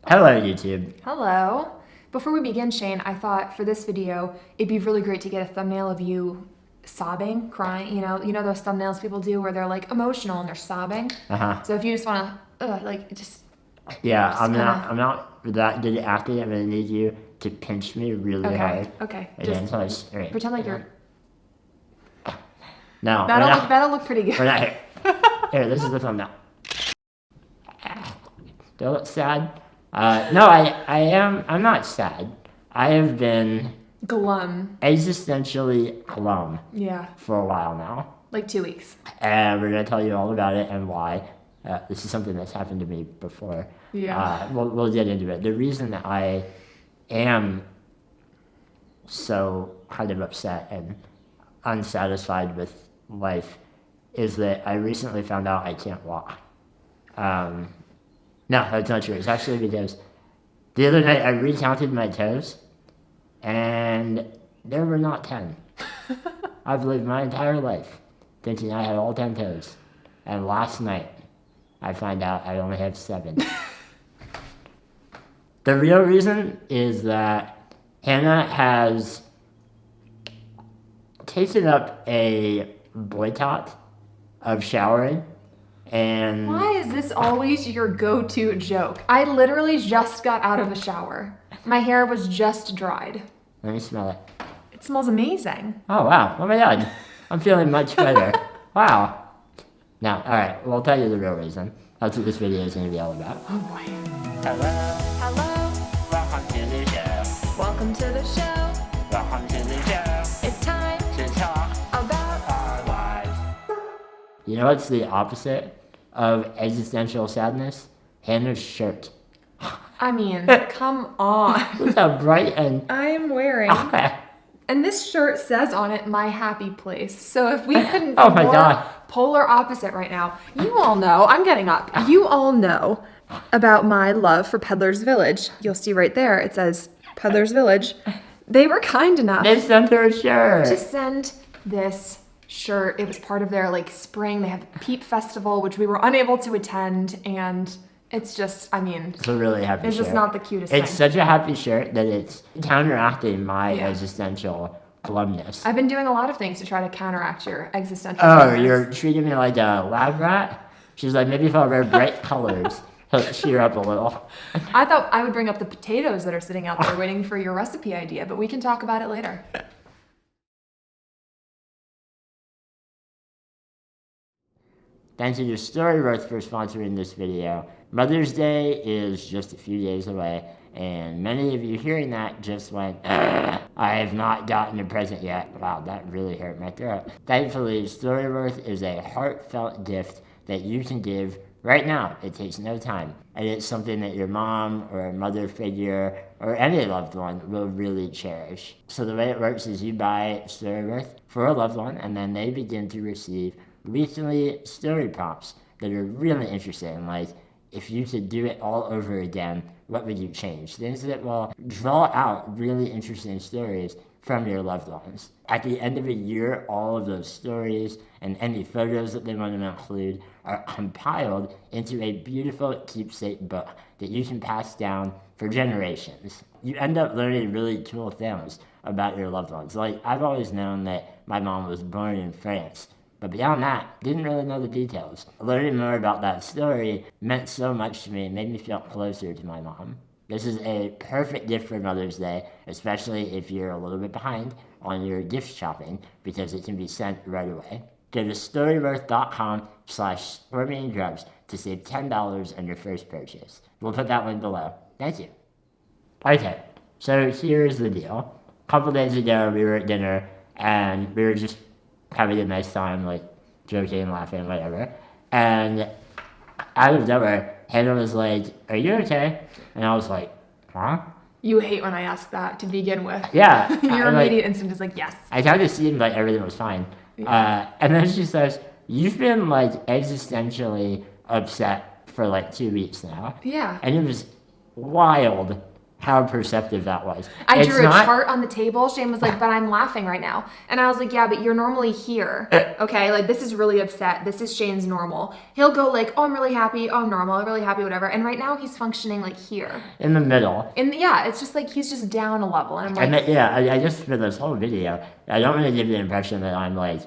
Hello, YouTube. Hello. Before we begin, Shane, I thought for this video, it'd be really great to get a thumbnail of you sobbing, crying. You know those thumbnails people do where they're like emotional and they're sobbing. So if you just want to, Yeah, just I'm kinda- not that good at acting. I'm gonna need you to pinch me really hard. Okay. Again, Just pretend like you're. No, That'll look pretty good. we're not here. Here, this is the thumbnail. Do I look sad? No, I'm not sad. I have been Glum. existentially glum Yeah. for a while now. Like 2 weeks. And we're going to tell you all about it and why. This is something that's happened to me before. Yeah. We'll get into it. The reason that I am so kind of upset and unsatisfied with life is that I recently found out I can't walk. No, that's not true. It's actually because the other night I recounted my toes and there were not 10. I've lived my entire life thinking I had all 10 toes. And last night, I find out I only have 7. The real reason is that Hannah has taken up a boycott of showering. And Why is this always your go-to joke? I literally just got out of the shower. My hair was just dried. let me smell it. It smells amazing. Oh, wow. Oh, my God. I'm feeling much better. Wow. Now, all right. We'll tell you the real reason. That's what this video is going to be all about. Oh boy. Hello. Hello. Welcome to the show. Welcome to the show. Welcome to the show. It's time To talk about. our lives. You know what's the opposite of existential sadness? Hannah's shirt. I mean, come on. Look how bright and... I'm wearing, and this shirt says on it, "My happy place." So if we couldn't be Oh my more God. polar opposite right now, you all know, I'm getting up. You all know about my love for Peddler's Village. You'll see right there, it says Peddler's Village. They were kind enough They sent her a shirt. to send this shirt. It was part of their spring. They have Peep Festival, which we were unable to attend, and it's just, I mean, It's a really happy it's shirt. just not the cutest It's thing. such a happy shirt that it's counteracting my Yeah. existential glumness. I've been doing a lot of things to try to counteract your existential. Oh, sadness. you're treating me like a lab rat? She's like, maybe if I wear bright colors, it'll cheer up a little. I thought I would bring up the potatoes that are sitting out there waiting for your recipe idea, but we can talk about it later. Thanks to your Storyworth for sponsoring this video. Mother's Day is just a few days away, and many of you hearing that just went, I have not gotten a present yet. Wow, that really hurt my throat. Thankfully, Storyworth is a heartfelt gift that you can give right now. It takes no time, and it's something that your mom or a mother figure or any loved one will really cherish. So the way it works is you buy Storyworth for a loved one, and then they begin to receive weekly story prompts that are really interesting, like if you could do it all over again, what would you change? Things that will draw out really interesting stories from your loved ones. At the end of a year, all of those stories and any photos that they want to include are compiled into a beautiful keepsake book that you can pass down for generations. You end up learning really cool things about your loved ones. Like, I've always known that my mom was born in France, but beyond that, didn't really know the details. Learning more about that story meant so much to me and made me feel closer to my mom. This is a perfect gift for Mother's Day, especially if you're a little bit behind on your gift shopping, because it can be sent right away. Go to storyworth.com/Squirmy and Grubs to save $10 on your first purchase. We'll put that link below. Thank you. Okay, so here's the deal. A couple days ago, we were at dinner, and we were just having a nice time, like, joking, laughing, whatever. And out of nowhere, Hannah was like, "Are you okay?" And I was like, "Huh?" You hate when I ask that to begin with. Yeah. Your I'm like- immediate instinct is like, yes. I kind of seemed like everything was fine. And then she says, "You've been, like, existentially upset for, like, 2 weeks now." Yeah. And it was wild how perceptive that was. I drew a chart on the table. Shane was like, but I'm laughing right now. And I was like, yeah, but you're normally here. Okay, like this is really upset. This is Shane's normal. He'll go like, oh, I'm really happy. Oh, I'm normal. I'm really happy, whatever. And right now he's functioning like here. In the middle. Yeah, it's just like he's just down a level. And I'm like, I just, for this whole video, I don't want to give the impression that I'm like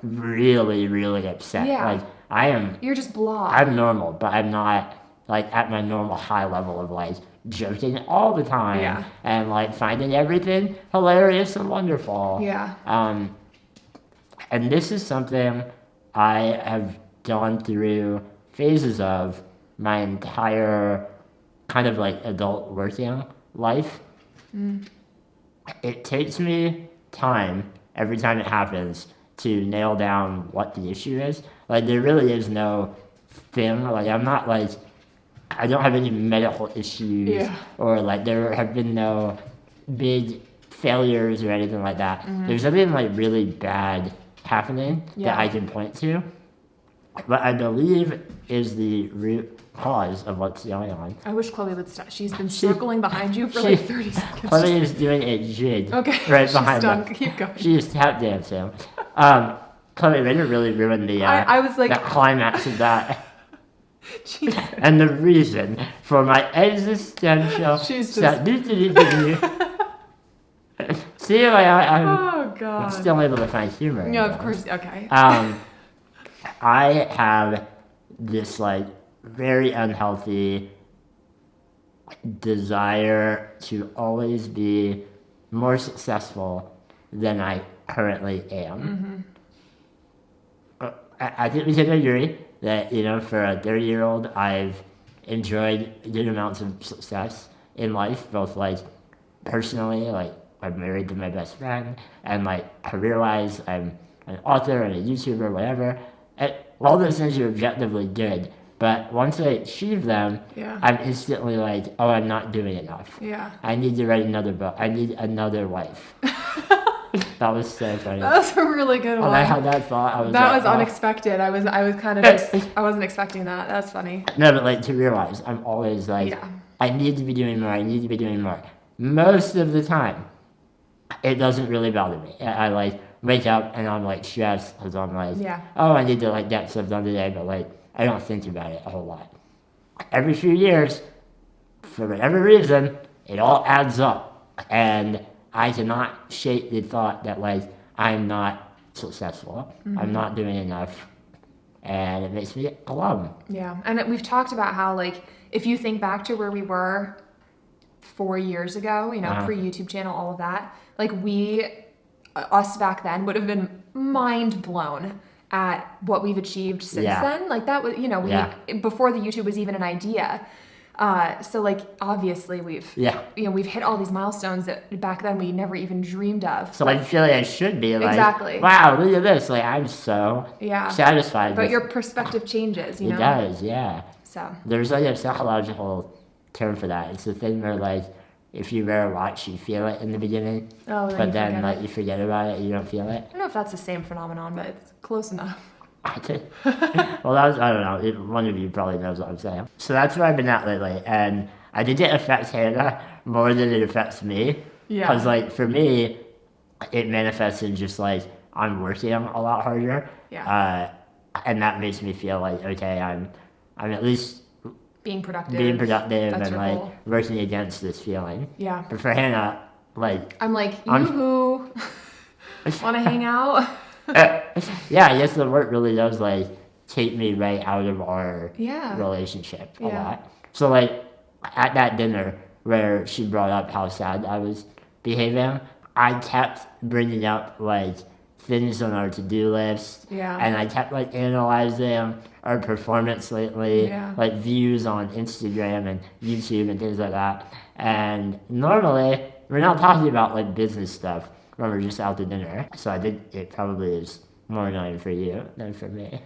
really, really upset. Yeah. Like, I am. You're just blah. I'm normal, but I'm not like at my normal high level of like joking all the time. Yeah. And like finding everything hilarious and wonderful. Yeah. And this is something I have gone through phases of my entire kind of like adult working life. It takes me time every time it happens to nail down what the issue is. Like there really is no thing. Like I'm not like, I don't have any medical issues or like there have been no big failures or anything like that. There's something like really bad happening that I can point to. But I believe is the root cause of what's going on. I wish Chloe would stop. She's been circling behind you for like 30 seconds. Chloe is doing a jig right behind me. Keep going. She is tap dancing. Chloe, we didn't really ruin the I was like, the climax of that. And the reason for my existential She's See, I'm oh God. still able to find humor. Yeah, of course. Okay. I have this like very unhealthy desire to always be more successful than I currently am. I think we can agree that, you know, for a 30-year-old, I've enjoyed good amounts of success in life, both like personally, like I'm married to my best friend, and like career-wise, I'm an author and a YouTuber, whatever. And all those things are objectively good, but once I achieve them, I'm instantly like, oh, I'm not doing enough. Yeah. I need to write another book. I need another wife. That was so funny. That was a really good one. When I had that thought, I was that like, was unexpected. I was kind of just, I wasn't expecting that. That's funny. No, but like to realize, I'm always like, I need to be doing more. I need to be doing more. Most of the time, it doesn't really bother me. I like wake up and I'm like stressed because I'm like, oh, I need to like get stuff done today, but like I don't think about it a whole lot. Every few years, for whatever reason, it all adds up, and I cannot shake the thought that like I'm not successful, I'm not doing enough, and it makes me glum. Yeah, and we've talked about how like if you think back to where we were 4 years ago, you know, pre-YouTube channel, all of that, like us back then would have been mind blown at what we've achieved since then. Like that was, you know, before the YouTube was even an idea. So like obviously we've you know, we've hit all these milestones that back then we never even dreamed of. So I feel like I should be like, wow, look at this. Like I'm so satisfied. But your perspective changes, you know? It does, So there's like a psychological term for that. It's the thing where like if you wear a watch, you feel it in the beginning, but then like you forget about it, you don't feel it. I don't know if that's the same phenomenon, but it's close enough. Well, I don't know. One of you probably knows what I'm saying. So that's where I've been at lately, and I think it affects Hannah more than it affects me. Because like for me, it manifests in just like I'm working a lot harder. And that makes me feel like okay, I'm at least being productive and like working against this feeling. But for Hannah, like I'm like, yoo-hoo, want to hang out? I guess the work really does like take me right out of our relationship a lot. So like at that dinner where she brought up how sad I was behaving, I kept bringing up like things on our to-do list, and I kept like analyzing our performance lately, like views on Instagram and YouTube and things like that. And normally we're not talking about like business stuff when we're just out to dinner. So I think it probably is more annoying for you than for me.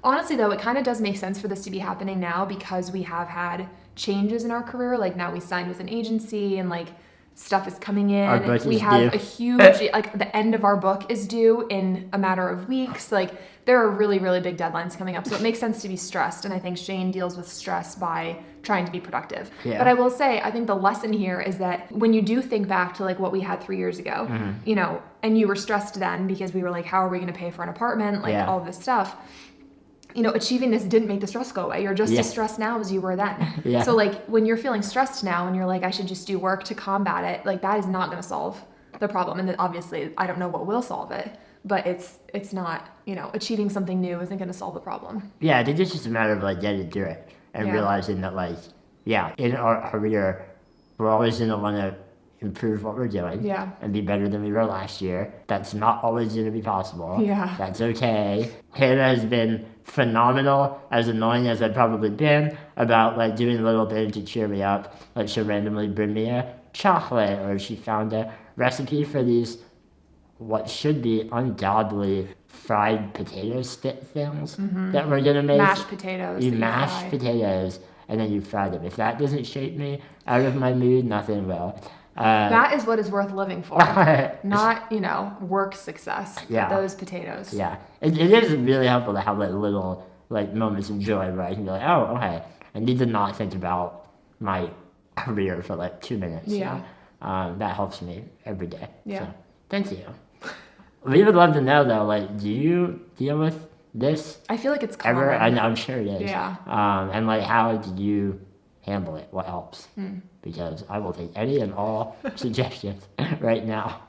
Honestly though, it kind of does make sense for this to be happening now because we have had changes in our career. Like now we signed with an agency and like stuff is coming in. Our book We is have due. a huge, like the end of our book is due in a matter of weeks. Like there are really, really big deadlines coming up. So it makes sense to be stressed. And I think Shane deals with stress by trying to be productive. Yeah. But I will say, I think the lesson here is that when you do think back to like what we had 3 years ago, you know, and you were stressed then because we were like, how are we going to pay for an apartment? Like all this stuff. You know, achieving this didn't make the stress go away. You're just as stressed now as you were then. Yeah. So like when you're feeling stressed now and you're like, I should just do work to combat it, like that is not going to solve the problem. And then obviously I don't know what will solve it, but it's not, you know, achieving something new isn't going to solve the problem. Yeah, I think it's just a matter of like getting through it and realizing that like, in our career, we're always going to want to improve what we're doing and be better than we were last year. That's not always going to be possible. Yeah. That's okay. Hannah has been phenomenal, as annoying as I've probably been, about like doing little things to cheer me up. Like she'll randomly bring me a chocolate, or she found a recipe for these what should be ungodly fried potato stick things that we're gonna make. Mashed potatoes. You mash potatoes and then you fry them. If that doesn't shake me out of my mood, nothing will. That is what is worth living for. Not, you know, work success. Yeah. Those potatoes. Yeah. It is really helpful to have like little like moments of joy where I can be like, oh, okay, I need to not think about my career for like 2 minutes. Yeah. That helps me every day. Yeah. So, thank you. We would love to know though, like, do you deal with this I feel like it's common. ever? I'm sure it is. Yeah. And like, how did you handle it? What helps? Because I will take any and all suggestions right now.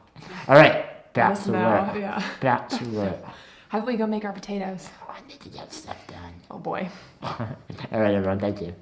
All right, back to work. Yeah. Back to work. How about we go make our potatoes? I need to get stuff done. Oh boy. All right, everyone. Thank you.